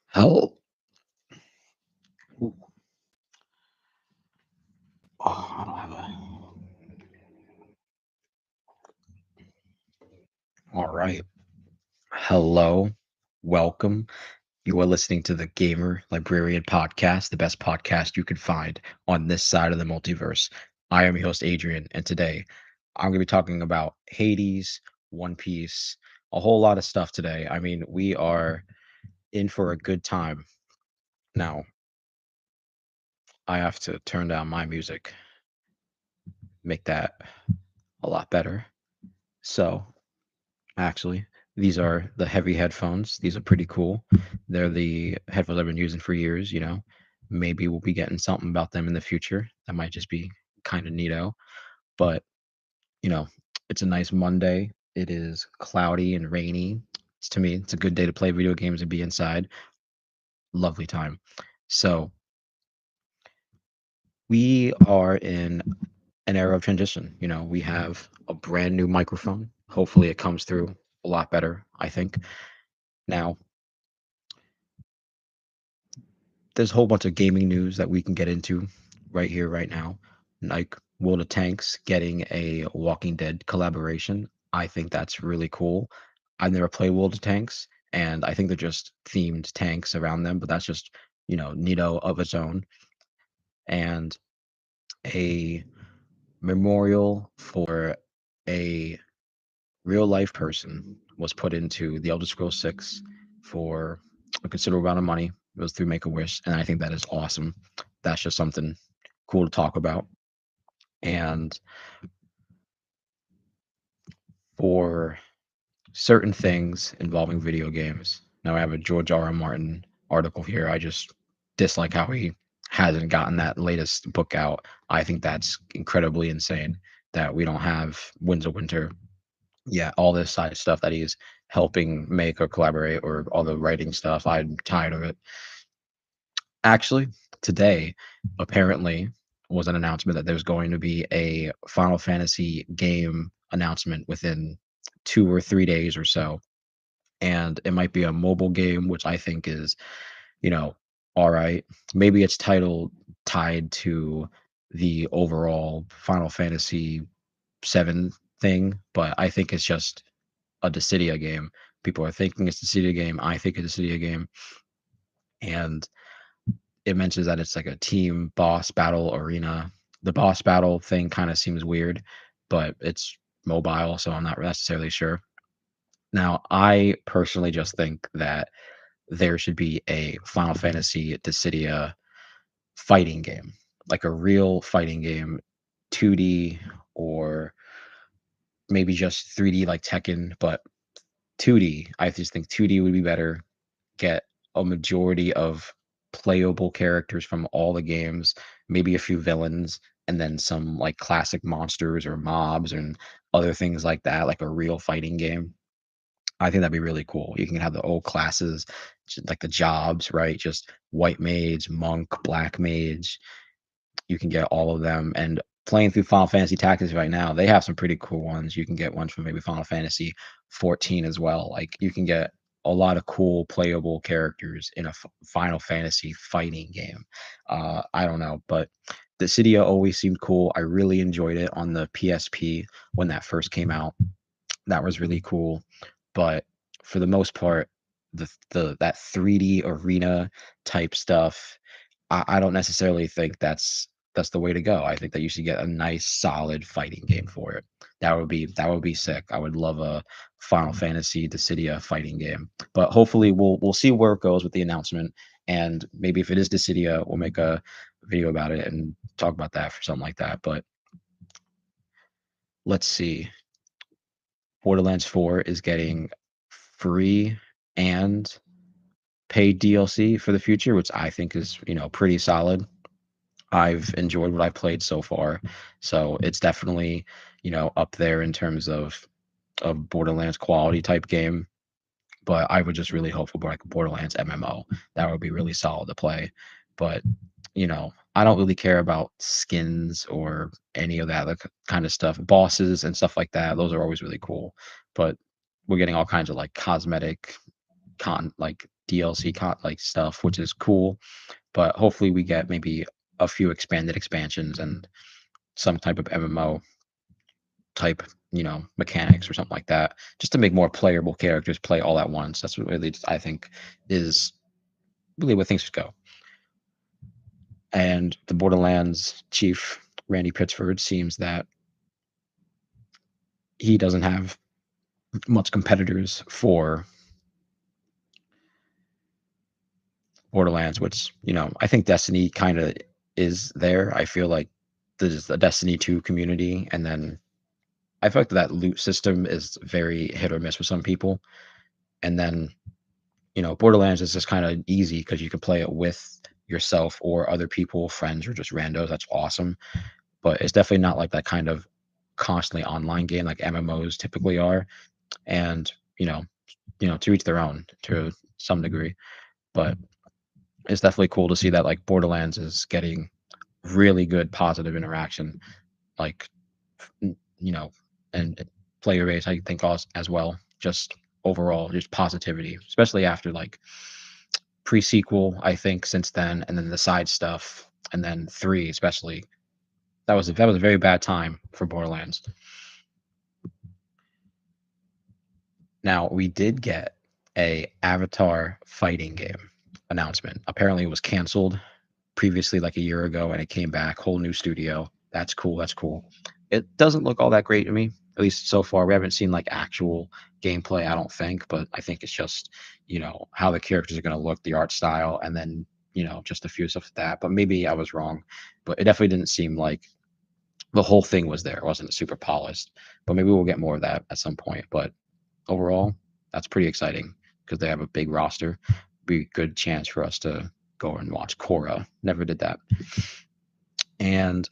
Hell, ooh, I don't have a. All right. Hello. Welcome. You are listening to the Gamer Librarian Podcast, the best podcast you can find on this side of the multiverse. I am your host, Adrian, and today I'm going to be talking about Hades, One Piece, a whole lot of stuff today. I mean, we are in for a good time. Now, I have to turn down my music, make that a lot better. So, actually. These are the heavy headphones. These are pretty cool. They're the headphones I've been using for years, you know. Maybe we'll be getting something about them in the future. That might just be kind of neato. But, you know, it's a nice Monday. It is cloudy and rainy. To me, it's a good day to play video games and be inside. Lovely time. So, we are in an era of transition. You know, we have a brand new microphone. Hopefully, it comes through a lot better, I think. Now, there's a whole bunch of gaming news that we can get into right here, right now. Like World of Tanks getting a Walking Dead collaboration. I think that's really cool. I've never played World of Tanks, and I think they're just themed tanks around them, but that's just, neato of its own. And a memorial for a real life person was put into the Elder Scrolls 6 for a considerable amount of money. It was through Make a Wish, and I think that is awesome. That's just something cool to talk about. And for certain things involving video games, now I have a George R. R. Martin article here. I just dislike how he hasn't gotten that latest book out. I think that's incredibly insane that we don't have Winds of Winter. Yeah, all this side stuff that he's helping make or collaborate or all the writing stuff. I'm tired of it. Actually, today apparently was an announcement that there's going to be a Final Fantasy game announcement within 2 or 3 days or so. And it might be a mobile game, which I think is, you know, all right. Maybe it's title tied to the overall Final Fantasy 7 thing, but I think it's just a Dissidia game. People are thinking it's a Dissidia game. I think it's a Dissidia game. And it mentions that it's like a team boss battle arena. The boss battle thing kind of seems weird, but it's mobile, so I'm not necessarily sure. Now, I personally just think that there should be a Final Fantasy Dissidia fighting game, like a real fighting game, 2D or maybe just 3D like Tekken, but 2D. I just think 2D would be better. Get a majority of playable characters from all the games, maybe a few villains, and then some like classic monsters or mobs and other things like that, like a real fighting game. I think that'd be really cool. You can have the old classes, like the jobs, right? Just white mage, monk, black mage. You can get all of them. And playing through Final Fantasy Tactics right now, they have some pretty cool ones. You can get ones from maybe Final Fantasy 14 as well. Like you can get a lot of cool playable characters in a Final Fantasy fighting game. I don't know, but the Cydia always seemed cool. I really enjoyed it on the PSP when that first came out. That was really cool. But for the most part, the that 3D arena type stuff, I don't necessarily think that's the way to go. I think that you should get a nice solid fighting game for it. That would be sick. I would love a Final Fantasy Dissidia fighting game. But hopefully we'll see where it goes with the announcement. And maybe if it is Dissidia, we'll make a video about it and talk about that for something like that. But let's see. Borderlands 4 is getting free and paid DLC for the future, which I think is, pretty solid. I've enjoyed what I've played so far. So it's definitely, up there in terms of Borderlands quality type game. But I would just really hope for like a Borderlands MMO. That would be really solid to play. But I don't really care about skins or any of that kind of stuff. Bosses and stuff like that. Those are always really cool. But we're getting all kinds of like cosmetic like DLC like stuff, which is cool. But hopefully we get maybe a few expanded expansions and some type of MMO type, mechanics or something like that, just to make more playable characters play all at once. That's what really I think is really where things should go. And the Borderlands chief, Randy Pitchford, seems that he doesn't have much competitors for Borderlands, which, I think Destiny kind of is there. I feel like there's a Destiny 2 community, and then I feel like that loot system is very hit or miss with some people. And then, Borderlands is just kind of easy because you can play it with yourself or other people, friends, or just randos. That's awesome. But it's definitely not like that kind of constantly online game like MMOs typically are. And, to each their own to some degree. But it's definitely cool to see that like Borderlands is getting really good positive interaction, like you know, and player base. I think as well. Just overall, just positivity, especially after like pre-sequel. I think since then, and then the side stuff, and then three, especially. That was a very bad time for Borderlands. Now we did get a Avatar fighting game announcement. Apparently, it was canceled previously like a year ago, and it came back, whole new studio. That's cool. That's cool. It doesn't look all that great to me, at least so far. We haven't seen like actual gameplay, I don't think, but I think it's just, how the characters are going to look, the art style, and then, just a few stuff like that. But maybe I was wrong, but it definitely didn't seem like the whole thing was there. It wasn't super polished, but maybe we'll get more of that at some point. But overall, that's pretty exciting because they have a big roster. Be a good chance for us to go and watch Korra. Never did that. And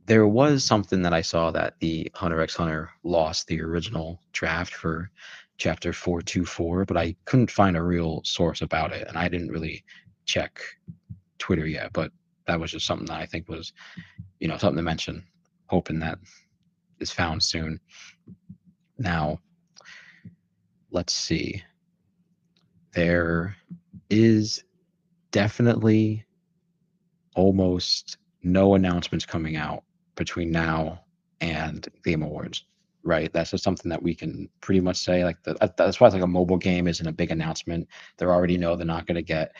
there was something that I saw that the Hunter x Hunter lost the original draft for chapter 424, but I couldn't find a real source about it. And I didn't really check Twitter yet, but that was just something that I think was, something to mention, hoping that is found soon. Now, let's see. There is definitely almost no announcements coming out between now and Game Awards, right? That's just something that we can pretty much say. Like that's why it's like a mobile game isn't a big announcement. They already know they're not going to get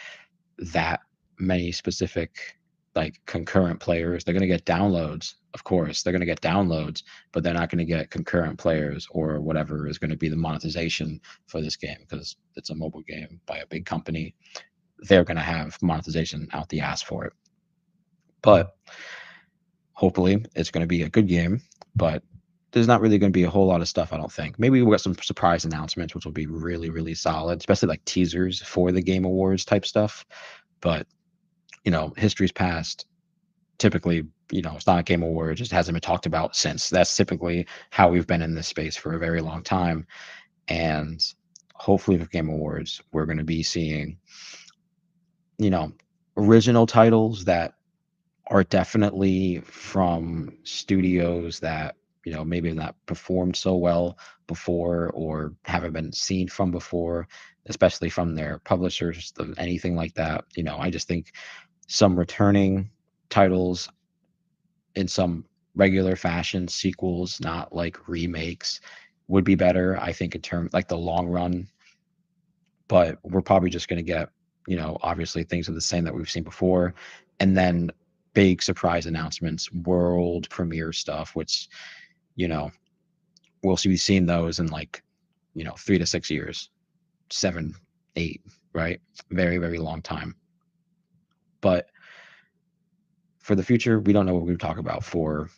that many specific like concurrent players. They're going to get downloads, of course. They're going to get downloads, but they're not going to get concurrent players or whatever is going to be the monetization for this game because it's a mobile game by a big company. They're going to have monetization out the ass for it. But hopefully, it's going to be a good game. But there's not really going to be a whole lot of stuff, I don't think. Maybe we'll get some surprise announcements, which will be really, really solid, especially like teasers for the Game Awards type stuff. But, history's past. Typically, it's not a Game Award. It just hasn't been talked about since. That's typically how we've been in this space for a very long time. And hopefully, with Game Awards, we're going to be seeing, you know, original titles that are definitely from studios that, maybe not performed so well before or haven't been seen from before, especially from their publishers, anything like that. I just think some returning titles in some regular fashion, sequels, not like remakes, would be better, I think, in terms like the long run. But we're probably just going to get, obviously things are the same that we've seen before. And then big surprise announcements, world premiere stuff, which, you know, we'll be seeing those in like, 3 to 6 years, 7, 8, right? Very, very long time. But for the future, we don't know what we're going to talk about for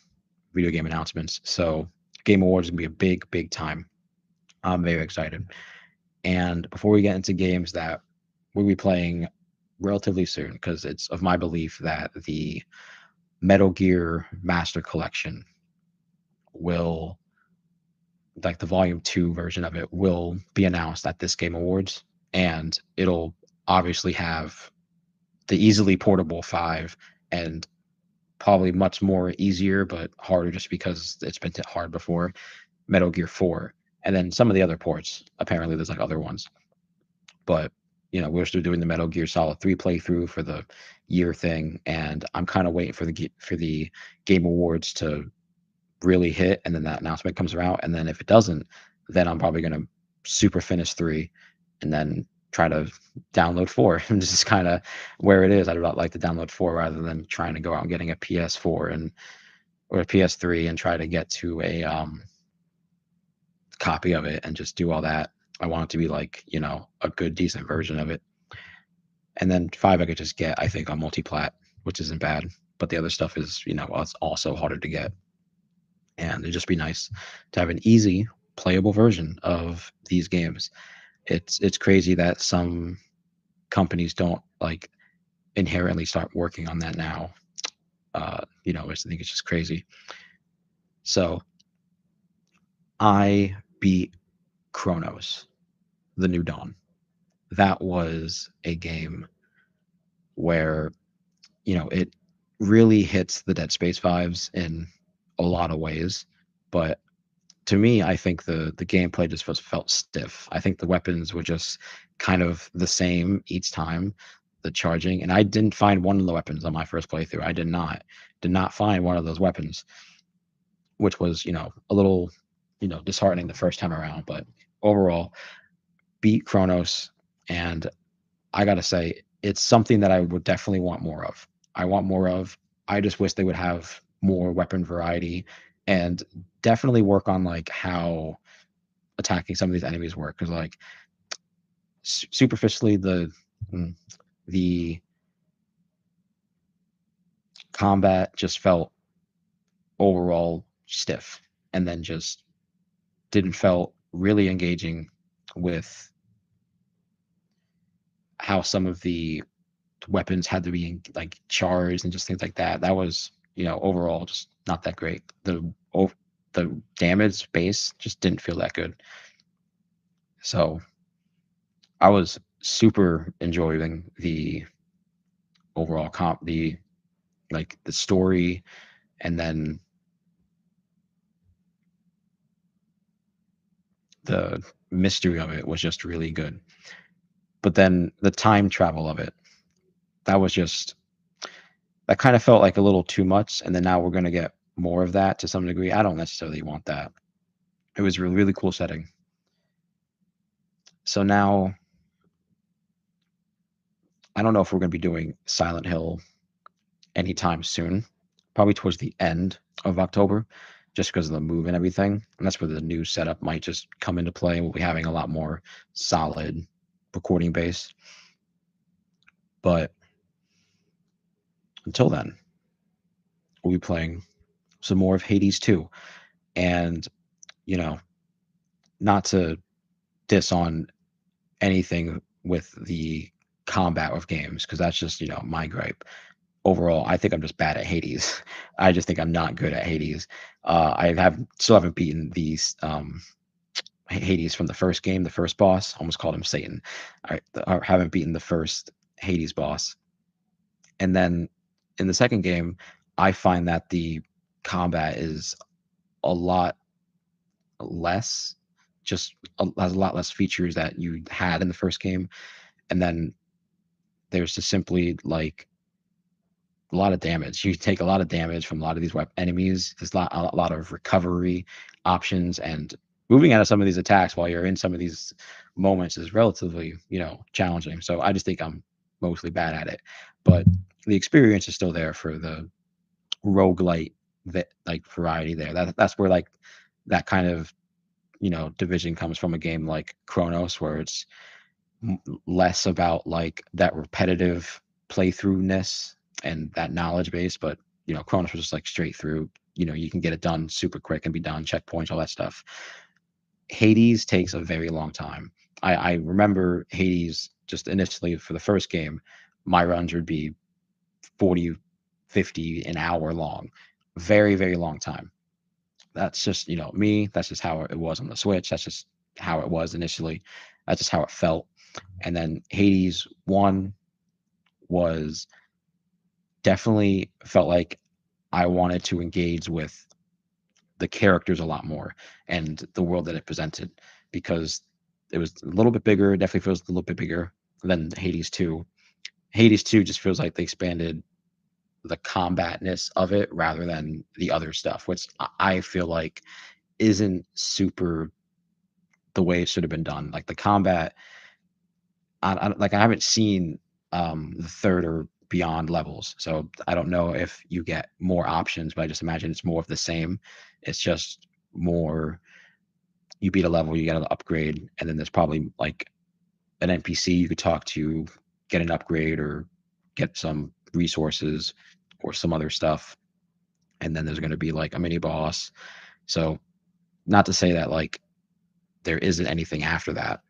video game announcements. So Game Awards is going to be a big, big time. I'm very excited. And before we get into games that we'll be playing relatively soon, because it's of my belief that the Metal Gear Master Collection will, like the Volume 2 version of it, will be announced at this Game Awards. And it'll obviously have the easily portable 5 and probably much more easier, but harder just because it's been hard before, Metal Gear 4. And then some of the other ports, apparently there's like other ones. But we're still doing the Metal Gear Solid 3 playthrough for the year thing, and I'm kind of waiting for the Game Awards to really hit, and then that announcement comes around, and then if it doesn't, then I'm probably gonna super finish 3 and then try to download 4. And this is kinda where it is. I'd like to download 4 rather than trying to go out and getting a PS4 and or a PS3 and try to get to a, copy of it and just do all that. I want it to be like, a good, decent version of it. And then 5 I could just get, I think, on multi-plat, which isn't bad, but the other stuff is, it's also harder to get. And it'd just be nice to have an easy playable version of these games. It's crazy that some companies don't like inherently start working on that now. I just think it's just crazy. So I beat Chronos, The New Dawn. That was a game where, it really hits the Dead Space vibes in a lot of ways, but to me, I think the gameplay just felt stiff. I think the weapons were just kind of the same each time, the charging, and I didn't find one of the weapons on my first playthrough. I did not find one of those weapons, which was, a little, disheartening the first time around. But overall, beat Chronos, and I gotta say, it's something that I would definitely want more of. I want more of. I just wish they would have more weapon variety and definitely work on like how attacking some of these enemies work, because like superficially mm, the combat just felt overall stiff, and then just didn't felt really engaging with how some of the weapons had to be like charged and just things like that. That was, overall just not that great. The damage base just didn't feel that good. So I was super enjoying the overall the like the story, and then the mystery of it was just really good. But then the time travel of it, that was just that kind of felt like a little too much. And then now we're gonna get more of that to some degree. I don't necessarily want that. It was a really, really cool setting. So now I don't know if we're gonna be doing Silent Hill anytime soon. Probably towards the end of October, just because of the move and everything. And that's where the new setup might just come into play. We'll be having a lot more solid recording base. But until then, we'll be playing some more of Hades 2. And, you know, not to diss on anything with the combat of games, because that's just, my gripe. Overall, I think I'm just bad at Hades. I just think I'm not good at Hades. Still haven't beaten these Hades from the first game, the first boss. Almost called him Satan. I haven't beaten the first Hades boss, and then in the second game, I find that the combat is a lot less, has a lot less features that you had in the first game, and then there's just simply like a lot of damage. You take a lot of damage from a lot of these enemies. There's a lot of recovery options, and moving out of some of these attacks while you're in some of these moments is relatively, challenging. So I just think I'm mostly bad at it, but the experience is still there for the roguelite that like variety there. That's where like that kind of, division comes from a game like Chronos, where it's less about like that repetitive playthroughness and that knowledge base, but Chronos was just like straight through. You can get it done super quick and be done, checkpoints, all that stuff. Hades takes a very long time. I remember Hades just initially for the first game, my runs would be 40, 50 an hour long. Very, very long time. That's just, me. That's just how it was on the Switch. That's just how it was initially. That's just how it felt. And then Hades 1 was definitely felt like I wanted to engage with the characters a lot more and the world that it presented, because it was a little bit bigger. It definitely feels a little bit bigger. than Hades 2 just feels like they expanded the combatness of it rather than the other stuff, which I feel like isn't super the way it should have been done. Like the combat, I haven't seen the third or beyond levels, so I don't know if you get more options, but I just imagine it's more of the same. It's just more you beat a level, you get an upgrade, and then there's probably like an NPC you could talk to, get an upgrade or get some resources or some other stuff. And then there's going to be like a mini boss. So, not to say that like there isn't anything after that.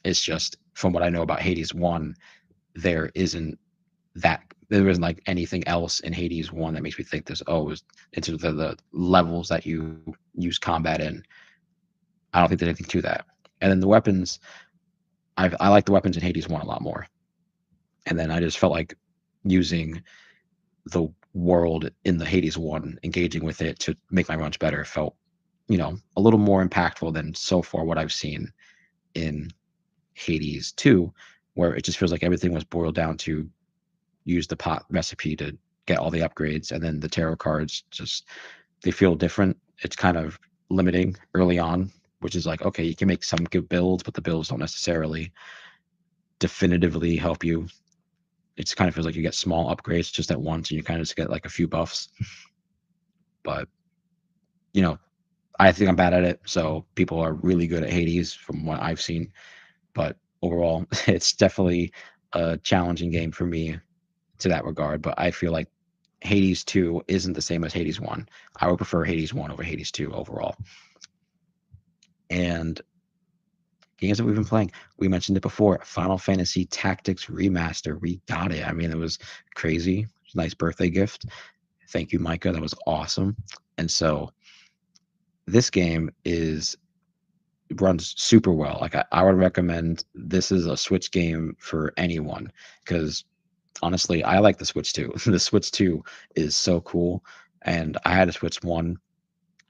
It's just from what I know about Hades 1, there isn't there isn't like anything else in Hades 1 that makes me think this, oh, it's the levels that you use combat in. I don't think there's anything to that. And then the weapons, I like the weapons in Hades 1 a lot more. And then I just felt like using the world in the Hades one, engaging with it to make my runs better felt, a little more impactful than so far what I've seen in Hades 2, where it just feels like everything was boiled down to use the pot recipe to get all the upgrades, and then the tarot cards just they feel different. It's kind of limiting early on, which is like, okay, you can make some good builds, but the builds don't necessarily definitively help you. It kind of feels like you get small upgrades just at once, and you kind of just get like a few buffs. But you know, I think I'm bad at it. So people are really good at Hades from what I've seen. But overall, it's definitely a challenging game for me to that regard. But I feel like Hades 2 isn't the same as Hades 1. I would prefer Hades 1 over Hades 2 overall. And games that we've been playing, we mentioned it before, Final Fantasy Tactics Remaster. We got it. I mean, it was crazy. It was a nice birthday gift. Thank you, Micah. That was awesome. And so this game runs super well. Like I would recommend this is a Switch game for anyone because honestly, I like the Switch 2. The Switch 2 is so cool. And I had a Switch 1,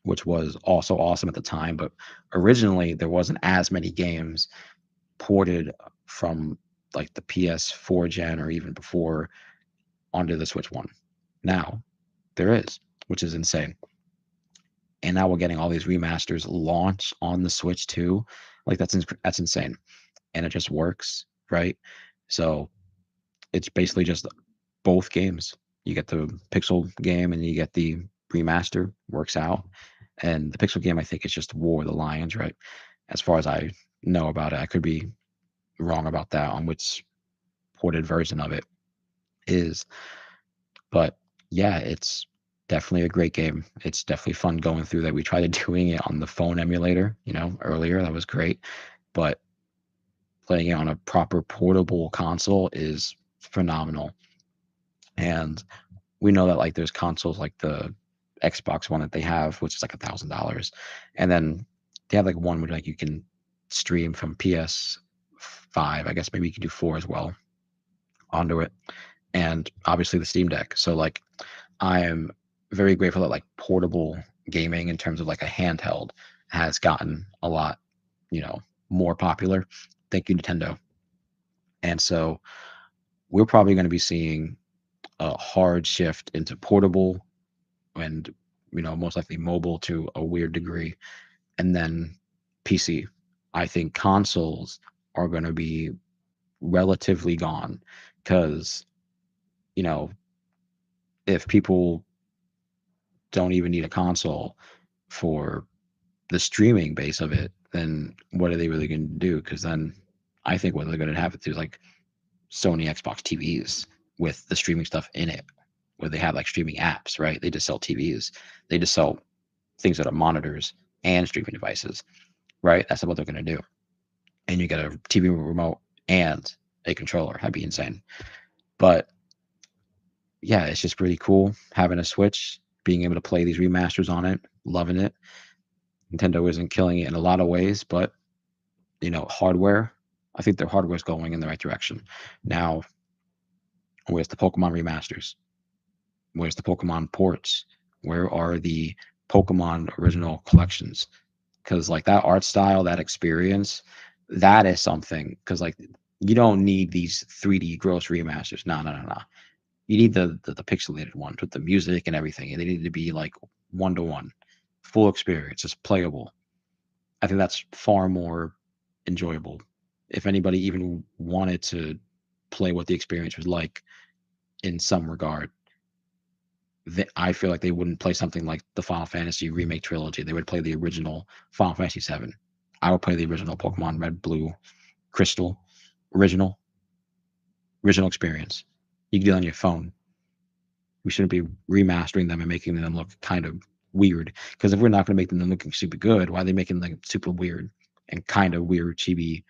which was also awesome at the time, but originally there wasn't as many games ported from like the PS4 gen or even before onto the Switch 1. Now there is, which is insane. And now we're getting all these remasters launch on the Switch 2. Like that's insane. And it just works, right? So it's basically just both games. You get the Pixel game and you get the remaster, works out. And the Pixel game, I think, is just War of the Lions, right? As far as I know about it, I could be wrong about that on which ported version of it is. But yeah, it's definitely a great game. It's definitely fun going through that. We tried doing it on the phone emulator, earlier. That was great. But playing it on a proper portable console is phenomenal. And we know that like there's consoles like the Xbox One that they have, which is like $1,000, and then they have like one where like you can stream from PS5. I guess maybe you can do four as well onto it, and obviously the Steam Deck. So like I am very grateful that like portable gaming in terms of like a handheld has gotten a lot, you know, more popular. Thank you, Nintendo. And so we're probably going to be seeing a hard shift into portable and most likely mobile to a weird degree, and then PC. I think consoles are going to be relatively gone because you know if people don't even need a console for the streaming base of it, then what are they really going to do? Because then I think what they're going to have to do is like Sony Xbox TVs with the streaming stuff in it, where they have like streaming apps, right? They just sell TVs. They just sell things that are monitors and streaming devices, right? That's what they're going to do. And you get a TV remote and a controller. That'd be insane. But yeah, it's just pretty cool having a Switch, being able to play these remasters on it, loving it. Nintendo isn't killing it in a lot of ways, but hardware, I think their hardware is going in the right direction. Now, where's the Pokemon remasters? Where's the Pokemon ports? Where are the Pokemon original collections? Because like that art style, that experience, that is something. Because like You don't need these 3D gross remasters. No, no, no, no. You need the pixelated ones with the music and everything. They need to be like one to one, full experience, just playable. I think that's far more enjoyable. If anybody even wanted to play what the experience was like in some regard, I feel like they wouldn't play something like the Final Fantasy remake trilogy. They would play the original Final Fantasy VII. I would play the original Pokemon Red, Blue, Crystal, original, original experience. You can do it on your phone. We shouldn't be remastering them and making them look kind of weird. Because if we're not going to make them looking super good, why are they making like super weird and kind of weird chibi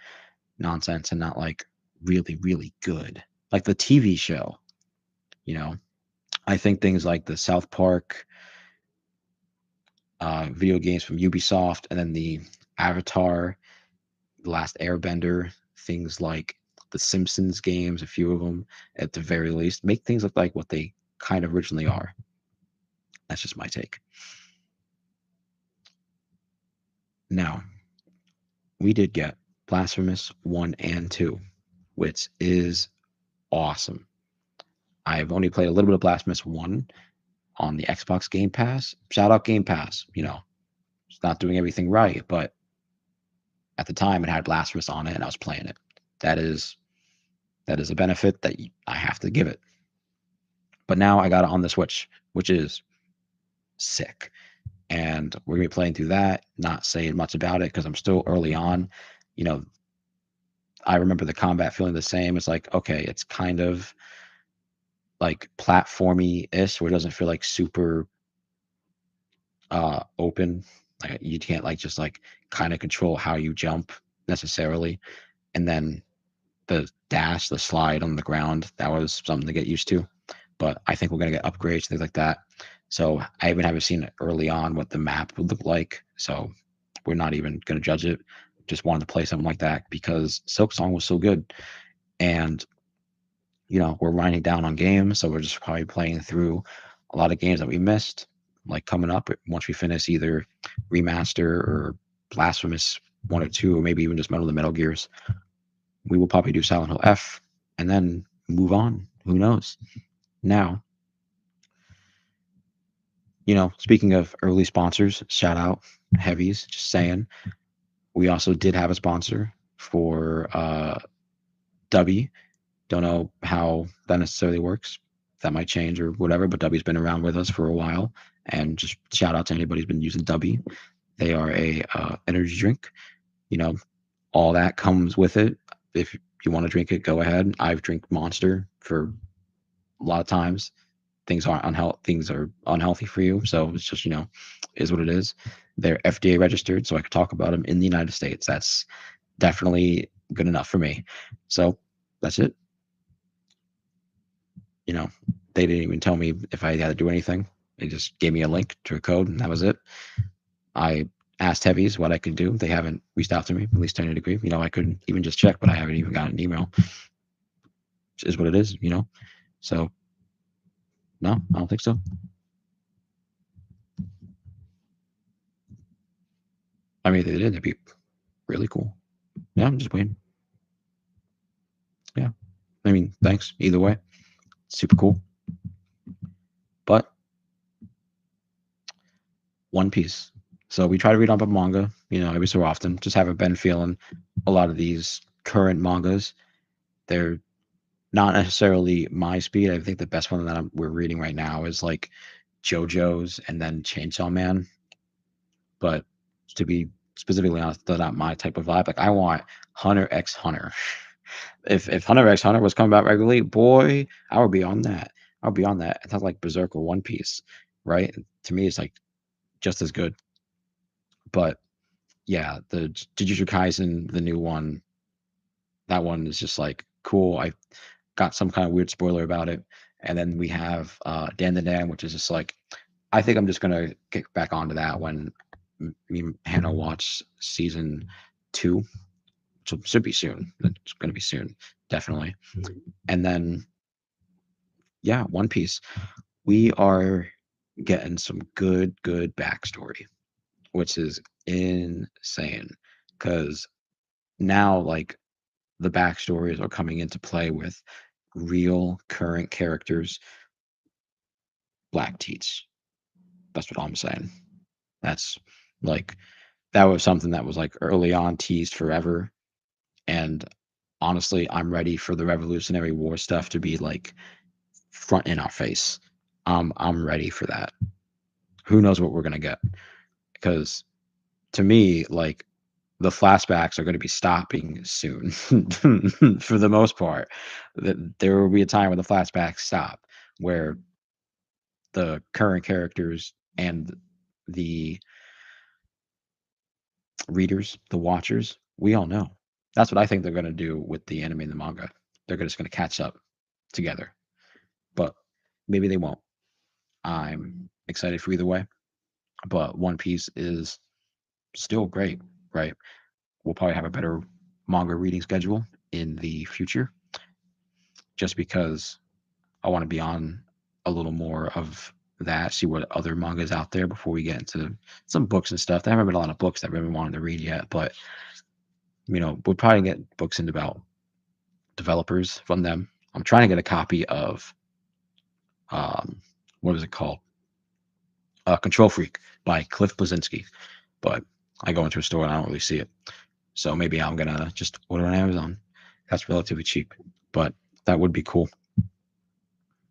nonsense and not like really, really good? Like the TV show, you know. I think things like the South Park video games from Ubisoft, and then the Avatar, The Last Airbender, things like the Simpsons games, a few of them at the very least, make things look like what they kind of originally are. That's just my take. Now, we did get Blasphemous 1 and 2, which is awesome. I've only played a little bit of Blasphemous 1 on the Xbox Game Pass. Shout out Game Pass. It's not doing everything right, but at the time it had Blasphemous on it and I was playing it. That is a benefit that I have to give it. But now I got it on the Switch, which is sick. And we're gonna be playing through that, not saying much about it because I'm still early on. You know, I remember the combat feeling the same. It's like, okay, it's kind of like platformy-ish, where it doesn't feel like super open. Like you can't like just like kind of control how you jump necessarily. And then the dash, the slide on the ground, that was something to get used to. But I think we're gonna get upgrades, things like that. So I even haven't seen early on what the map would look like. So we're not even gonna judge it. Just wanted to play something like that because Silk Song was so good. And we're winding down on games, so we're just probably playing through a lot of games that we missed, like coming up once we finish either Remaster or Blasphemous 1 or 2, or maybe even just Metal Gears. We will probably do Silent Hill F and then move on. Who knows? Now, speaking of early sponsors, shout out Heavies, just saying. We also did have a sponsor for Dubby. Don't know how that necessarily works. That might change or whatever, but Dubby's been around with us for a while. And just shout out to anybody who's been using Dubby. They are a energy drink. You know, all that comes with it. If you want to drink it, go ahead. I've drank Monster for a lot of times. Things are unhealthy for you, so it's just is what it is. They're FDA registered, so I could talk about them in the United States. That's definitely good enough for me. So that's it. you know, they didn't even tell me if I had to do anything. They just gave me a link to a code, and that was it. I asked Heavies what I could do. They haven't reached out to me, at least to any degree. I could even just check, but I haven't even gotten an email. Which is what it is. So, no, I don't think so. I mean, if they did, that'd be really cool. Yeah, I'm just waiting. Yeah. I mean, thanks either way. Super cool. But One Piece. So we try to read up on manga, every so often. Just haven't been feeling a lot of these current mangas. They're not necessarily my speed. I think the best one that we're reading right now is like JoJo's and then Chainsaw Man. But to be specifically honest, they're not my type of vibe. Like I want Hunter x Hunter. If Hunter x Hunter was coming out regularly, boy, I would be on that. I would be on that. It sounds like Berserk or One Piece, right? To me, it's like just as good. But yeah, the Jujutsu Kaisen, the new one, that one is just like cool. I got some kind of weird spoiler about it. And then we have Dan the Dan, which is just like I think I'm just gonna get back onto that when me and Hannah watch season 2, which should be soon. It's gonna be soon, definitely. And then yeah, One Piece. We are getting some good backstory, which is insane. Because now, like the backstories are coming into play with real current characters, black teats. That's what I'm saying. That's like that was something that was like early on teased forever. And honestly, I'm ready for the Revolutionary War stuff to be like front in our face. I'm ready for that. Who knows what we're gonna get? Because to me, like the flashbacks are going to be stopping soon for the most part. There will be a time when the flashbacks stop, where the current characters and the readers, the watchers, we all know. That's what I think they're going to do with the anime and the manga. They're just going to catch up together, but maybe they won't. I'm excited for either way, but One Piece is still great, right? We'll probably have a better manga reading schedule in the future, just because I want to be on a little more of that, see what other mangas out there before we get into some books and stuff. There haven't been a lot of books that I've really wanted to read yet, but we'll probably get books into about developers from them. I'm trying to get a copy of um, what is it called? Control Freak by Cliff Blazinski, but I go into a store and I don't really see it. So maybe I'm gonna just order on Amazon. That's relatively cheap, but that would be cool.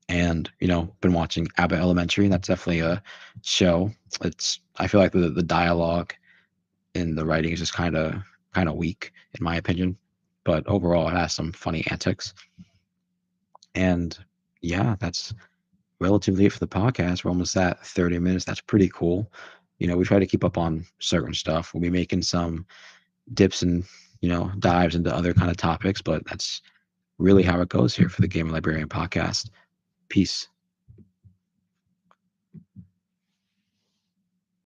And been watching Abbott Elementary. That's definitely a show. I feel like the dialogue in the writing is just kind of weak in my opinion, but overall it has some funny antics. And yeah, that's relatively it for the podcast. We're almost at 30 minutes. That's pretty cool. We try to keep up on certain stuff. We'll be making some dips and dives into other kind of topics, but that's really how it goes here for the Game Librarian podcast. Peace.